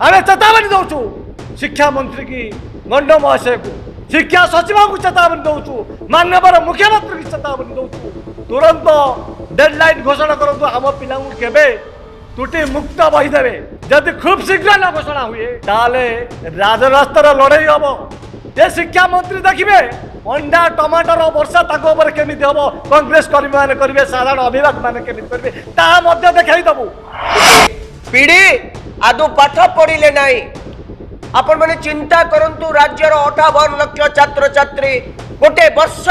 आम चेतावनी दौचु शिक्षा मंत्री की गंड महाशय को, शिक्षा सचिव को चेतावनी दौचु, माननीय मुख्यमंत्री की चेतावनी दौचु, तुरंत डेडलाइन घोषणा करूँ आम पिला केवे त्रुटि मुक्त बही देवे। जदि खूब शीघ्र न घोषणा हुए ताले राजरास्तार लड़ाई हम। ये शिक्षा मंत्री देखिए अंडा टमाटर वर्षा केमी हम, कांग्रेस कर्मी मैंने करेंगे, साधारण अभिभावक मैंने केमी करेंगे देखा देबू। पीढ़ी आदौ पाठ पढ़िले नहीं। आपण मैंने चिंता करंतु राज्यर 58 लाख छात्र छात्री गोटे वर्ष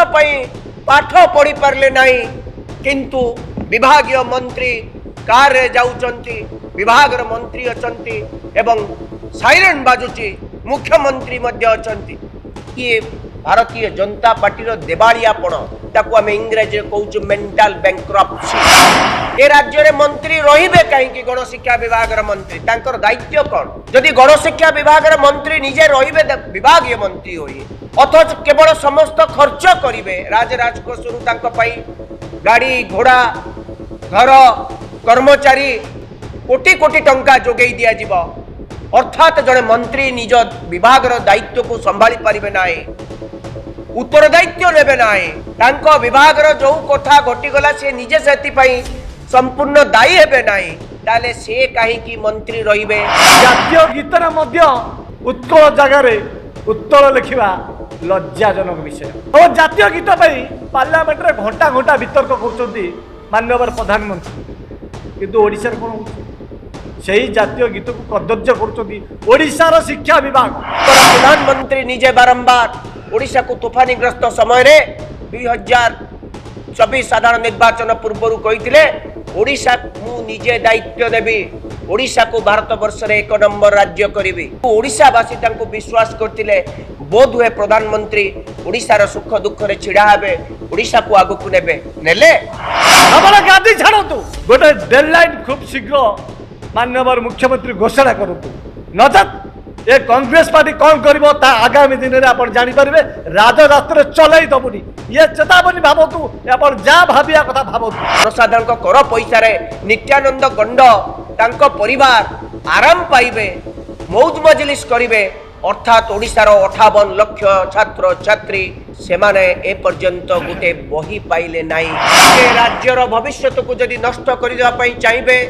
पाठ पढ़ी पारे नहीं, किंतु विभागीय मंत्री कार रे जाउचंती, विभाग मंत्री अचंती एवं साइरेन बाजुची, मुख्यमंत्री मध्य अचंती। ये भारतीय जनता पार्टी रो देवालियापण, ताकू आम इंग्रेजी कहूँ मेंटल बैंक्रप्सी। ए राज्य रे मंत्री रहिबे कहीं गणशिक्षा विभाग मंत्री, तांकर दायित्व कौन? जदि गणशिक्षा विभाग मंत्री निजे रहिबे विभागीय मंत्री होई, अथच केवल समस्त खर्च करिवे राजकोषरु तांको पई गाड़ी घोड़ा घर कर्मचारी कोटी कोटी टंका जोगई दिया जीव, अर्थात जड़े मंत्री निज विभाग दायित्व को संभाली पारिबे नाही, उत्तरदायित्व नेबे नाही, तांको विभाग जो कथा घटीगला से निजे से संपूर्ण दायी हेबे नाही, ताले से कहीं मंत्री रहिबे। जातीय गीतर मध्य उत्कल जगार उत्तल लिखा लज्जाजनक विषय। और जातीय गीत पार्लियामेंट रे घंटा घंटा वितर्क कर माननीय प्रधानमंत्री, किंतु ओडिशार कौन हो जातीय गीत को कदर्य कर शिक्षा विभाग। प्रधानमंत्री निजे बारंबार ओडिशा को तूफानीग्रस्त समय रे 2024 साधारण निर्वाचन पूर्व कही ओडिशा मु निजे दायित्व देवी, ओडिशा को भारत वर्ष रे 1 नंबर राज्य करी। ओडिशावासी तांको विश्वास करथिले, बोध हुए प्रधानमंत्री ओडिशार सुख दुख रे छिड़ा हेबे, ओडिशा को आगु को नेबे। नेले हमारा गादी छाड़तु, गोटे डेडलाइन खूब शीघ्र माननीय मुख्यमंत्री घोषणा करूँ, नचत ये कांग्रेस पार्टी कौन कर आगामी दिन में आप जापर राजरास्ता चल दबुनि। ये चेतावनी भावतु, आप जहाँ भाविया कथा भावतु। जनसाधारण कर पैसा नित्यानंद गंड तांको परिवार आराम पाइबे, मौज मजलिस करिवे, अर्थात ओडिशार 58 लाख छात्र छात्री सेमाने ए पर्यंत गोटे बही पाइले नाही। राज्यर भविष्य को जदि नष्ट करदेवा चाहिए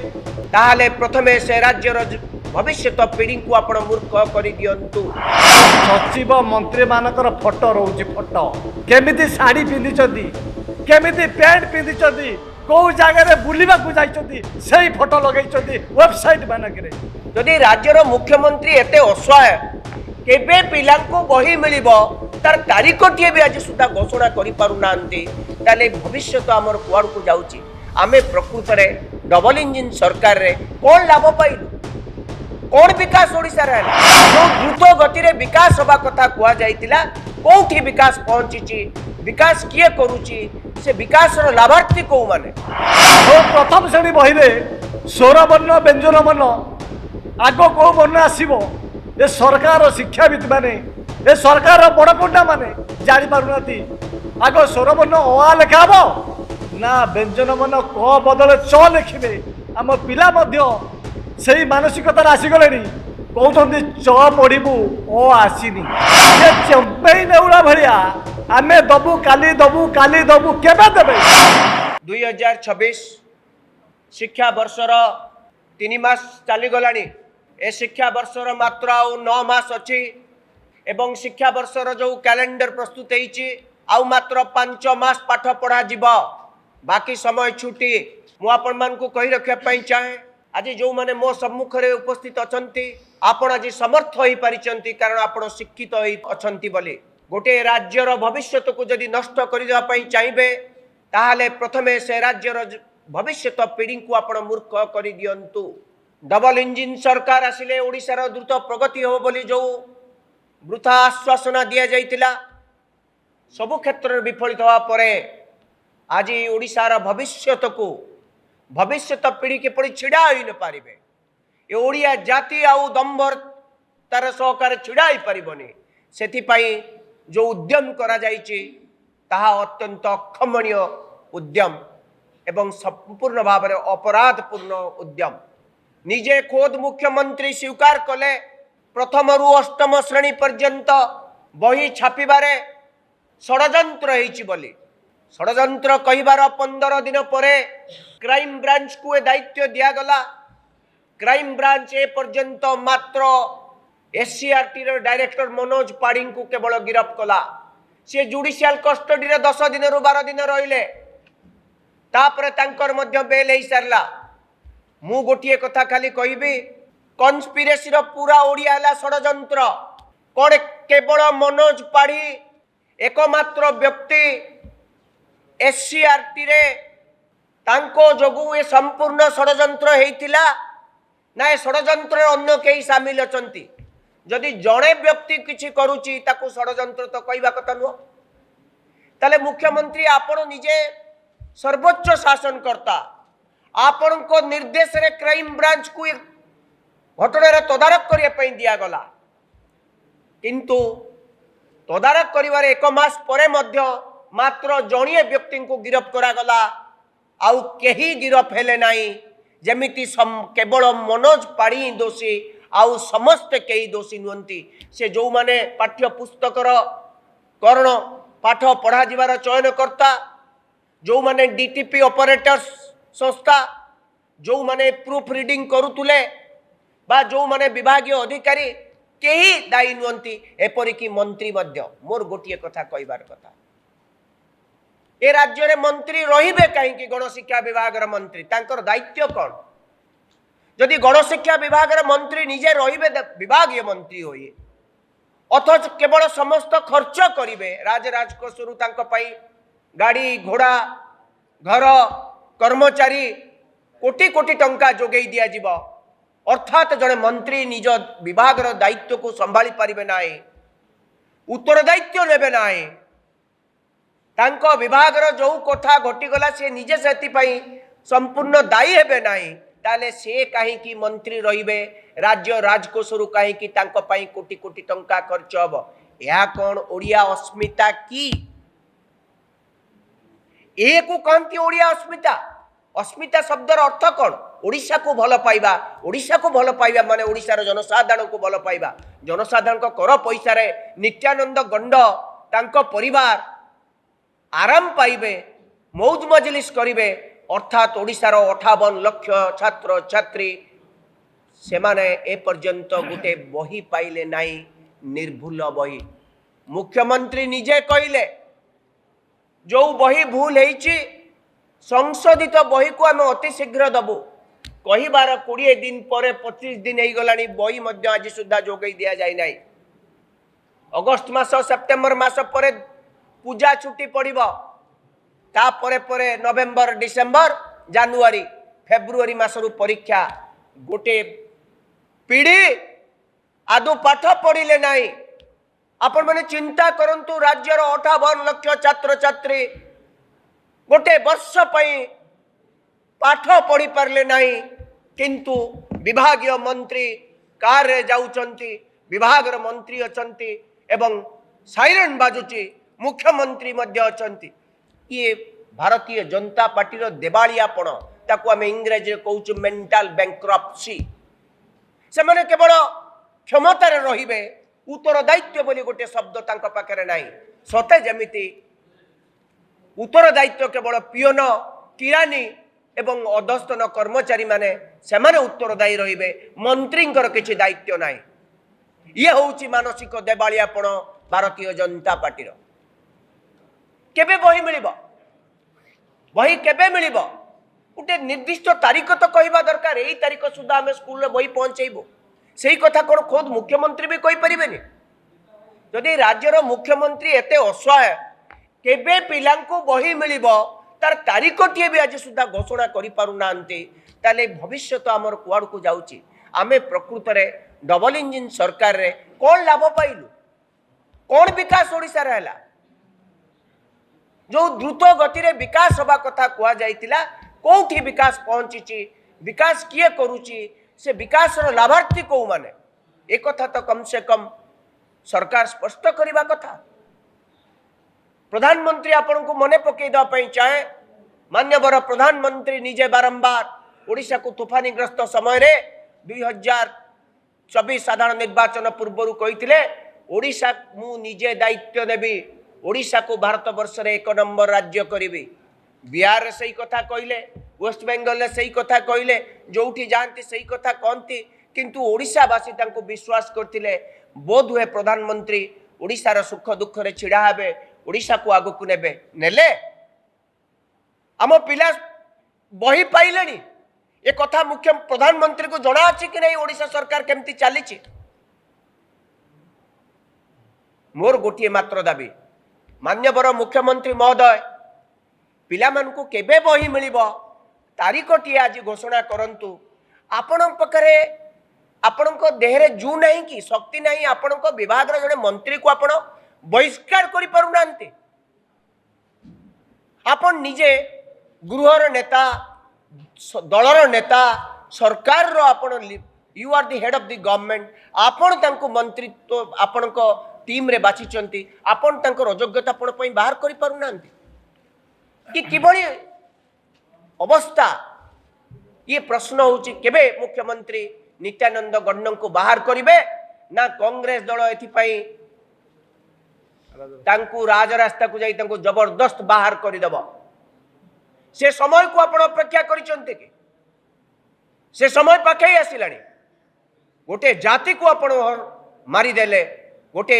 ताहले प्रथमे से राज्यर भविष्य पीढ़ी को आपण मूर्ख कर दियंतु। सचिव मंत्री मानकर फोटो रोचे, फोटो केमिति साड़ी पिंधि, केमिति पैंट पिंधि, कौ जगह बुलवा से फोटो लगे वेबसाइट मानक। जदि राज्यर मुख्यमंत्री एते असहाय, केबे पिला को बही मिलिबो तार तारीखटी भी आज सुधा घोषणा करि पारु नांती, ताले भविष्य तो आमर कुआड़ को जाउची। आमे प्रकृत रे डबल इंजिन सरकार रे कोन लाभ पाइलु, कोन विकास ओडिसा रे जो द्रुत गति रे विकास होबा कथा कुआ जाइतिला, कोठी विकास पहुंचीची, विकास किए करूची, से विकास रो लाभार्थी को माने। तो प्रथम श्रेणी बही रे स्वर वर्ण व्यंजन मन आगो को वर्ण आसीबो, ये सरकार शिक्षाविद माने, ये सरकार बड़ पंडा माने जानी पारुनाती। आगो स्वर वर्ण अ लिखा ना व्यंजन मन क बदले च लिखिबे। आम पिला से मानसिकतार आसीगले, कहते च पढ़ू ओ आसीनी। ये चंपेई नेउला भलिया आमे दबु काली दबु काली दबु केबे देबे। 2026 शिक्षा वर्षर 3 मास चली गलानी। ए शिक्षा वर्षर मात्र आउ 9 मास अच्छी एवं शिक्षा वर्षर जो कैलेंडर प्रस्तुत होती आउ मात्र 5 मास पाठ पढ़ा जीव, बाकी समय छुट्टी। मुझे कही रखापी चाहे आज जो मैंने मो सम्मुख में उपस्थित अच्छा आपण आज समर्थ हो पारिचंती, कारण आपण शिक्षित होती बोली। गोटे राज्यर भविष्य को जदि नष्ट करदेवा चाहिए ताहले प्रथमे से राज्यर भविष्य पीढ़ी को आपण मूर्ख कर दियंतु। डबल इंजिन सरकार आसिले ओडिशार द्रुत प्रगति हो बोली जो वृथा आश्वासना दि जाइतिला, सबु क्षेत्र में विफलित होवा परे आज ओडिशार भविष्य को भविष्य पीढ़ी के पड़ी छिड़ा ही न पारे। ये ओडिया जाति आउ दंबर तार सहकार छिड़ा ही पारिबनी। सेथिपाई जो उद्यम करा जाइछि ताहा अत्यंत अक्षमणीय उद्यम एवं संपूर्ण भाव में अपराधपूर्ण उद्यम। निजे खोद मुख्यमंत्री स्वीकार कले प्रथम रु अष्टम श्रेणी पर्यंत बही छापिबारे षडयंत्र होइछि बोली षडयंत्र कहिबार 15 दिन परे क्राइम ब्रांच को ए दायित्व दियागला। क्राइम ब्रांच ए पर्यंत मात्र एससीआरटी रो डायरेक्टर मनोज पाड़ी को केवल गिरफ्त कला। सी जुडिशियल कस्टडी रे 10 दिन रु 12 दिन रहिले तापरे तांकर मध्य बेल हो सारला। मु गोटे कथा खाली कहबी कन्स्पिरेसी रो पूरा ओडिया हला षडयंत्र कोन केवल मनोज पाड़ी एकमात्र व्यक्ति एससीआरटी रे तांको जोगु ए संपूर्ण षडयंत्र हेइतिला ना ए षडयंत्र अन्य केही शामिल अछंती। जदि जड़े व्यक्ति किछि करूची ताकू षडयंत्र तो कहबा कथा नुह। ताले मुख्यमंत्री आपण निजे सर्वोच्च शासनकर्ता आपण को निर्देश रे क्राइम ब्रांच को घटना तदारक करिया पई दिया गला किंतु तदारक करिवार 1 मास परे मध्य मात्र जणिए व्यक्ति को गिरफ्त करा गला। आउ केही गिरफ्त हेले नाही जेमिति केवल मनोज पाड़ी दोषी आउ समस्त केही दोषी नुहंती। से जो माने पाठ्य पुस्तकर करण पाठ पढ़ा जीवार चयन करता जो माने डीटीपी ऑपरेटर्स संस्था जो माने प्रूफ रीडिंग करुतुले बा जो माने विभागीय अधिकारी केही दायी नुहंती एपरिकी मंत्री मध्य। मोर गोटिए कथा कहबार कथा ए राज्य रे मंत्री रहिबे कहीं गणशिक्षा विभाग रे मंत्री तांकर दायित्व कौन। जदि गणशिक्षा विभाग रे मंत्री निजे रहिबे विभागीय मंत्री होइए अथच केवल समस्त खर्च करिवे राजकोषरु तांको पई गाड़ी घोड़ा घर कर्मचारी कोटी कोटी टंका जोगई दिया जीव अर्थात जड़े मंत्री निज विभाग रो दायित्व को संभाली पारिबे नाही उत्तरदायित्व नेबे नाही तांको विभाग रो जो कथा घटी गला से निजे सेति पई संपूर्ण दायी हेबे नाही ताले से कहीं की मंत्री रहिबे राज्य राजकोषरु कहीं की तांको पई कोटी कोटी टंका खर्च हबो। या कोन ओडिया अस्मिता की ए को कहती ओडिया अस्मिता। अस्मिता शब्दर अर्थ कौन ओडिशा को भल पाइबा। ओडिशा को भल पाइबा माने ओडिशार जनसाधारण को भल पाइबा। जनसाधारण को कर पैसा रे नित्यानंद गंड तांको परिवार आराम पाइबे मौज मजलिस करिवे अर्थात ओडिशार 58 लाख छात्र छात्री से माने ए पर्यंत गोटे बही पाइले नाही निर्भूल बही। मुख्यमंत्री निजे कहले जो बही भूल होइछि संशोधित बही को आम अति शीघ्र दबु कहिबार 20 दिन पर 25 दिन हो गलानी बही मध्य आज सुधा जोगई दिया जाय नाही। अगस्त मास सेप्टेम्बर मास पर पूजा छुट्टी पड़िबो ता परे नवेम्बर डिसेम्बर जानुआरी फेब्रुआरी मासरु परीक्षा गोटे पीढ़ी आदौ पाठ पढ़िले नाही। आपण माने चिंता करंतु राज्यर 58 लाख छात्र छात्री गोटे वर्ष पई पाठ पढ़ी पारले नाही किंतु विभागीय मंत्री कार रे जाउचंती विभाग रे मंत्री अचंती एवं साइरन बाजुची मुख्यमंत्री मध्य अचंती। ये भारतीय जनता पार्टी रो देवालियापण ताकू आम इंग्रेजी कहूँ मेंटल बैंक्रप्सी। से माने केवल क्षमतार रहिबे उत्तरदायित्व बोली गोटे शब्द तांको पाखरे नाही। सते जेमिति उत्तरदायित्व केवल पियोन किरानी एवं अधस्तन कर्मचारी माने सेमाने उत्तरदायी रहिबे मंत्रींकर किछि दायित्व नाही। ये होउछि मानसिक देवालियापण भारतीय जनता पार्टी रो। केबे बही मिलिबो बही केबे मिलिबो गोटे निर्दिष्ट तारीख तो कहबा दरकार एई तारीख सुधा आम स्कूल रे बही पहुंचेबो सेही कथा कोन खुद मुख्यमंत्री भी कहि परिबेनी। जदि राज्यर मुख्यमंत्री एते असहाय केबे पिलांको बही मिलिबो तार तारीखटी भी आज सुधा घोषणा करि पारु नांती ताले भविष्य तो आमर कुआड़ को जाउची। आमे प्रकृत रे डबल इंजिन सरकार रे कोन लाभ पाइलु कोन विकास ओडिसा रे हला जो द्रुत गति रे विकास होबा कथा कुआ जाइतिला कोठी विकास पहुंची विकास किए करूची से विकास रो लाभार्थी को माने एक कथा तो कम से कम सरकार स्पष्ट करिबा कथा। प्रधानमंत्री आपन को मने पकई द पई चाहे मान्यवर प्रधानमंत्री निजे बारंबार ओडिशा को तूफानीग्रस्त समय रे 2024 साधारण निर्वाचन पूर्व कही ओडिशा मु निजे दायित्व नेबी ओडिशा को भारत वर्ष रे 1 नंबर राज्य करी बिहार से ही कथा कहले वेस्ट बेंगल से ही कथा कहले जोठी जानती सही कथा कहती किंतु ओडिशावासी तांको विश्वास करथिले बोध हुए प्रधानमंत्री ओडिशार सुख दुख रे छिड़ा हेबे ओडिशा को आगु को नेबे नेले आम पिला बही पाइलेनी ए कथा मुख्य प्रधानमंत्री को जना अछि कि नहीं ओडिशा सरकार केमती चली मोर गोटे मात्र दाबी मान्यवर मुख्यमंत्री महोदय पिला मानकु केबे बही मिलिबो तारीखटी आज घोषणा करंतु आपण पकरे आपण देहरे जू नहीं कि शक्ति नहीं आपण विभाग जड़े मंत्री को आपण बहिष्कार करि पारु नांती आपण निजे गृहर नेता दलर नेता सरकार रो आपण you are the head of the government आपण तांको मंत्रित्व आपण टीम रे बाछिचंती आपण तांको अयोग्यता आपण पई बाहर करि पारु नांती कि किबळी अवस्था ये प्रश्न होची केबे मुख्यमंत्री नित्यानंद गण्डन को बाहर करिवे ना कांग्रेस दल एथि तांकु राजरास्ता को जाई तांकु जबरदस्त बाहर कर देबो से समय को आपण अपेक्षा करिसंते कि से समय पाखे आसिलानी गोटे जाति को आपण मारी देले गोटे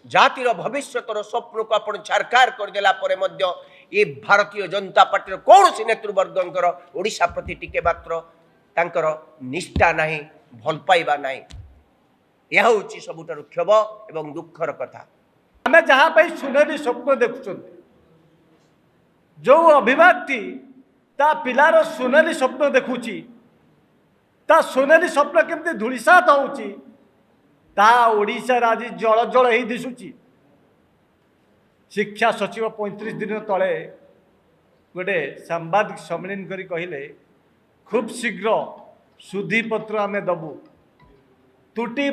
जातिर भविष्यतर स्वप्न को आपण छारखार कर देला परे मध्य ये भारतीय जनता पार्टी कौन सी नेतृवर्गंकर ओडिशा प्रति टिके मात्र तांकर निष्ठा नहीं भल पाइबा नहीं यह होची सबुठारु क्षोभ एवं दुखर कथा आमे जहाँ पे सुनेली स्वप्न देखुं जो अभिव्यक्ति ता पिलार सुनेली स्वप्न देखुची ता सुनेली स्वप्न केमती धूलिसात होची ता ओडिशा आज जल जल ही दिशुची शिक्षा सचिव 35 दिन तले गोटे सांबादिक सम्मेलन करी कहिले खूब शीघ्र सुधीपत्र आमे दबु त्रुटि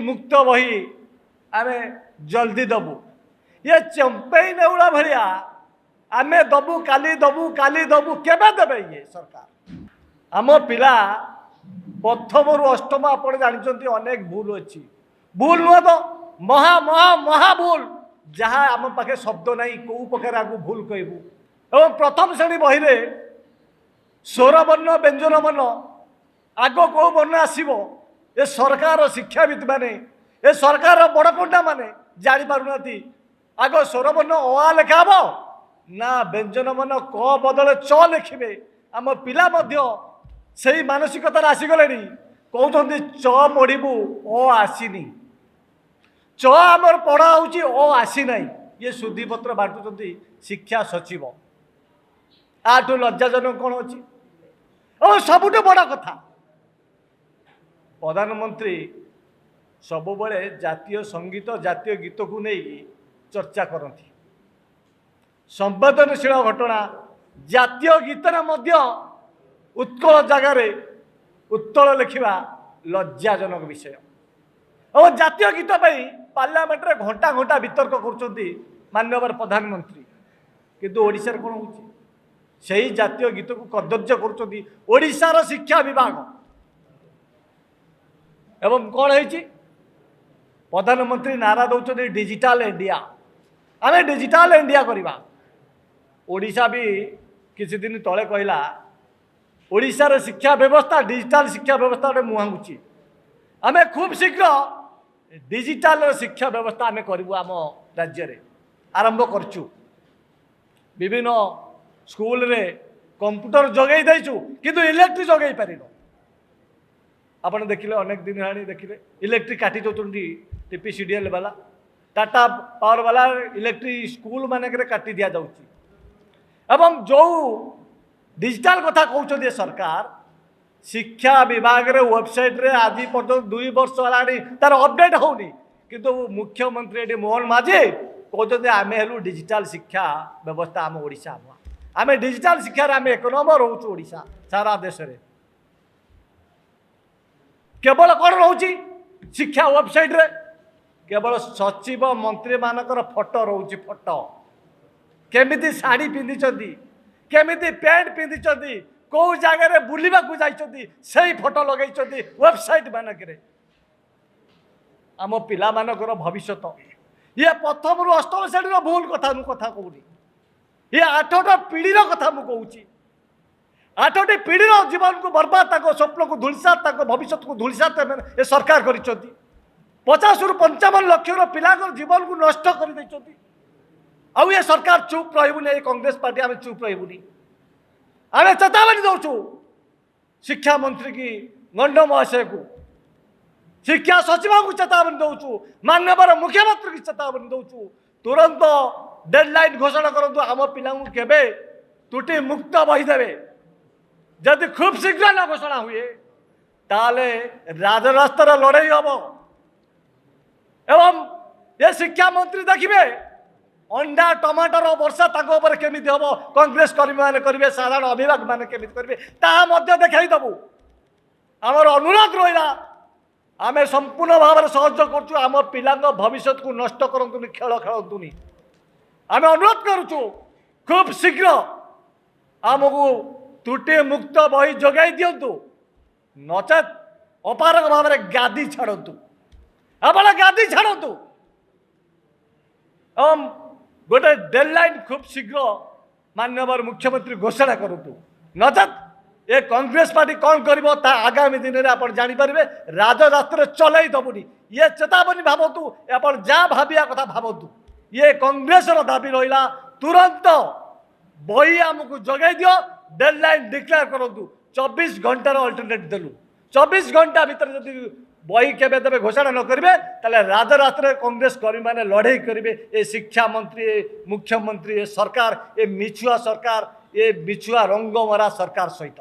मुक्त बही आमे जल्दी दबु ये चंपेई नेउला भलिया आमे दबु काली दबु केबे देबे ये सरकार आम पिला प्रथम रु अष्टम आपण जानिचंती अनेक भूल अछि भूल नुह तो महा महा महा भूल जहाँ आम पाखे शब्द नहीं कौ प्रकार आगु भूल कहबू और प्रथम श्रेणी बही रे स्वर वर्ण व्यंजन वर्ण आग कौ वर्ण आसो ए सरकार शिक्षाविद माने ए सरकार बड़कोटा माने जानी पारुना आग स्वर वर्ण अ लेखा हम ना व्यंजन वर्ण क बदले च लिखिबे आम पिला मध्य सही मानसिकतार आसीगले कहते च पढ़ू अ आसीनी च आमर पढ़ा होची अ आसी नहीं ये सुधीपत्र बांटुंट शिक्षा सचिव आठू लज्जाजनक कौन अच्छी और सबुठ बड़ कथा प्रधानमंत्री सबु बड़े जातीय संगीत जातीय गीत को नहीं चर्चा करती संवेदनशील घटना जातीय गीतर मध्य उत्कल जगार उत्तल लिखा लज्जाजनक विषय और जातीय गीत पार्लियामेंट रे घंटा घंटा वितर्क कर माननीय प्रधानमंत्री किंतु ओडिशार कौन हो सही जातीय गीत को कदर्य करोडिशार शिक्षा विभाग एवं कौन है प्रधानमंत्री नारा दौरान डिजिटल इंडिया आम डिजिटल इंडिया करवा ओडिशा भी किसी दिन तले कहला ओडिशार शिक्षा व्यवस्था डिजिटल शिक्षा व्यवस्था मुहांगुची आम खूब शीघ्र डिजिटल शिक्षा व्यवस्था आम करूँ आम राज्य रे आरंभ करचु विभिन्न स्कूल रे कंप्यूटर जगै देचु किंतु इलेक्ट्रिक जगै पारिनो आपण देखिले अनेक दिन हानी देखिले इलेक्ट्रिक काटी दउतुंडी टीपीसीडीएल वाला टाटा पावर वाला इलेक्ट्रिक स्कूल मानक रे काटी दिया जाउची एवं जो डिजिटल कथा कहउछथि सरकार शिक्षा विभाग रे वेबसाइट रे आज पर्यंत 2 वर्ष वाली तार अपडेट होनी किंतु मुख्यमंत्री मोहन माझी कहते आम हेलु डिजिटल शिक्षा व्यवस्था आम ओडिशा आम डिजिटल शिक्षा आम 1 नंबर रोचु ओडिशा सारा देश रे केवल कौन रोची शिक्षा वेबसाइट रे केवल सचिव मंत्री मानकर फोटो रोची फोटो केमिति साड़ी पिंधिचंती केमिति पैंट पिंधिचंदी को जगह बुलवा जाइछंदी सेही फोटो लगैछंदी वेबसाइट मानकरे आम पिला मानकर भविष्य ये प्रथम रु अष्टम श्रेणी भूल कथा कथा कहूनी ये 8टा पीढ़ीर कथा मु कहूची 8टी पीढ़ीर जीवन को बर्बाद स्वप्न को धूलसात भविष्य को धूलसात ये सरकार कर 50 रु 55 लाख पिला जीवन को नष्ट कर आउ ये सरकार चुप रही कांग्रेस पार्टी आम चुप रही आम चेतावनी दौचु शिक्षा मंत्री की गंड महाशय को शिक्षा सचिव को चेतावनी दौचु माननीय मुख्यमंत्री की चेतावनी दौचु तुरंत डेडलाइन घोषणा करंतु आम पिला केबे त्रुटि मुक्त बही देवे जदि खूब शीघ्र न घोषणा हुए ताले राजरास्तार लड़ाई हम एवं ये शिक्षा मंत्री देखिए अंडा टमाटर वर्षा केमी हम कांग्रेस कर्मी मैंने करेंगे साधारण अभिभावक मैंने केमी करेंगे देखा देबू आमर अनुरोध रहा आम संपूर्ण भाव में सहयोग करुँ आम पिला भविष्य को नष्ट करतुनि खेल खेलतुनि आम अनुरोध करुचु खूब शीघ्र आमको त्रुटि मुक्त बही जोगाई दिंतु नचेत अपारक भाव में गादी छाड़तु आप गादी छाड़तु एवं गोटे डेडलाइन खूब शीघ्र माननीय मुख्यमंत्री घोषणा करूँ नचेत ये कांग्रेस पार्टी कौन कर आगामी दिन में आप जानीपारे राजरास्ता चल दबुनि ये चेतावनी भावतु आप जहाँ भाविया कथा भावतु ये कांग्रेस दाबी रहा तुरंत बही आमको जगै दियो डेडलाइन डिक्लेयर करूँ 24 घंटार अल्टरनेट देलु 24 घंटा भितर जब बही केबे देबे घोषणा न करेंगे ताले राजरास्ता कांग्रेस कर्मी मैंने लड़ाई करेंगे ये शिक्षा मंत्री मुख्यमंत्री ये सरकार ये मिछुआ सरकार ये मिछुआ रंगमरा सरकार सहित।